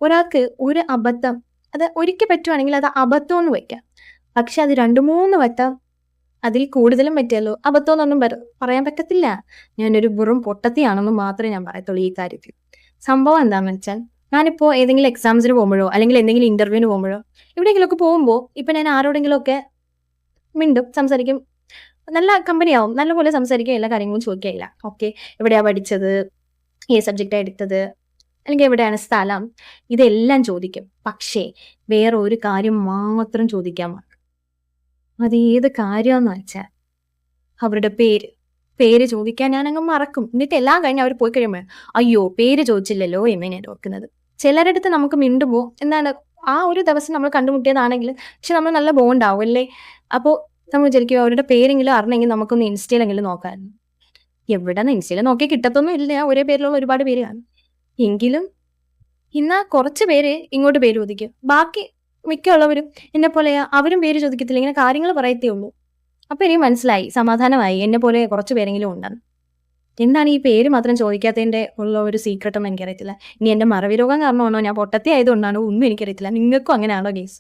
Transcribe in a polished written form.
ഒരാൾക്ക് ഒരു അബദ്ധം അത് ഒരിക്കൽ പറ്റുവാണെങ്കിൽ അത് അബദ്ധം എന്ന് വയ്ക്കാം. പക്ഷെ അത് 2-3 വട്ടം അതിൽ കൂടുതലും പറ്റിയല്ലോ അബദ്ധം എന്നൊന്നും പറയാൻ പറ്റത്തില്ല. ഞാനൊരു വെറും പൊട്ടത്തിയാണെന്ന് മാത്രമേ ഞാൻ പറയത്തുള്ളൂ ഈ കാര്യത്തിൽ. സംഭവം എന്താണെന്ന് വെച്ചാൽ ഞാനിപ്പോൾ ഏതെങ്കിലും എക്സാംസിന് പോകുമ്പോഴോ അല്ലെങ്കിൽ എന്തെങ്കിലും ഇന്റർവ്യൂവിന് പോകുമ്പോഴോ എവിടെയെങ്കിലുമൊക്കെ പോകുമ്പോൾ ഇപ്പം ഞാൻ ആരോടെങ്കിലുമൊക്കെ മിണ്ടും, സംസാരിക്കും, നല്ല കമ്പനിയാവും, നല്ലപോലെ സംസാരിക്കുക, എല്ലാ കാര്യങ്ങളും ചോദിക്കുകയില്ല. ഓക്കെ, എവിടെയാണ് പഠിച്ചത്, ഏത് സബ്ജക്റ്റാണ് എടുത്തത്, അല്ലെങ്കിൽ എവിടെയാണ് സ്ഥലം, ഇതെല്ലാം ചോദിക്കും. പക്ഷേ വേറെ ഒരു കാര്യം മാത്രം ചോദിക്കാൻ മറക്കും. അത് ഏത് കാര്യമെന്ന് വെച്ചാൽ അവരുടെ പേര് ചോദിക്കാൻ ഞാനങ്ങ് മറക്കും. എന്നിട്ട് എല്ലാം കഴിഞ്ഞ് അവർ പോയി കഴിയുമ്പോൾ അയ്യോ പേര് ചോദിച്ചില്ലല്ലോ എന്ന് ഞാൻ ഓർക്കുന്നത്. ചിലരുടെ അടുത്ത് നമുക്ക് മിണ്ടുമ്പോൾ എന്താണ് ആ ഒരു ദിവസം നമ്മൾ കണ്ടുമുട്ടിയതാണെങ്കിൽ പക്ഷെ നമ്മൾ നല്ല ബോണ്ടാവും അല്ലേ. അപ്പോൾ നമ്മൾ വിചാരിക്കും അവരുടെ പേരെങ്കിലും അറിഞ്ഞെങ്കിൽ നമുക്കൊന്ന് ഇൻസ്റ്റയിലെങ്കിലും നോക്കാമായിരുന്നു. എവിടെ നിന്ന് ഇൻസ്റ്റയിൽ നോക്കി കിട്ടത്തൊന്നും ഇല്ല, ഒരേ പേരിലുള്ള ഒരുപാട് പേര് കാണും. എങ്കിലും ഇന്നാ കുറച്ച് പേര് ഇങ്ങോട്ട് പേര് ചോദിക്കും, ബാക്കി മിക്കുള്ളവരും എന്നെ പോലെ അവരും പേര് ചോദിക്കത്തില്ല, ഇങ്ങനെ കാര്യങ്ങൾ പറയത്തേ ഉള്ളൂ. അപ്പൊ എനിക്ക് മനസ്സിലായി, സമാധാനമായി, എന്നെ പോലെ കുറച്ച് പേരെങ്കിലും ഉണ്ടെന്ന്. എന്താണ് ഈ പേര് മാത്രം ചോദിക്കാത്തതിന്റെ ഉള്ള ഒരു സീക്രട്ട് എന്ന് എനിക്കറിയത്തില്ല. ഇനി എന്റെ മറവി രോഗം കാരണമാണോ, ഞാൻ പൊട്ടത്തി ആയതുകൊണ്ടാണോ, ഒന്നും എനിക്കറിയത്തില്ല. നിങ്ങൾക്കും അങ്ങനെയാണോ ഗേസ്?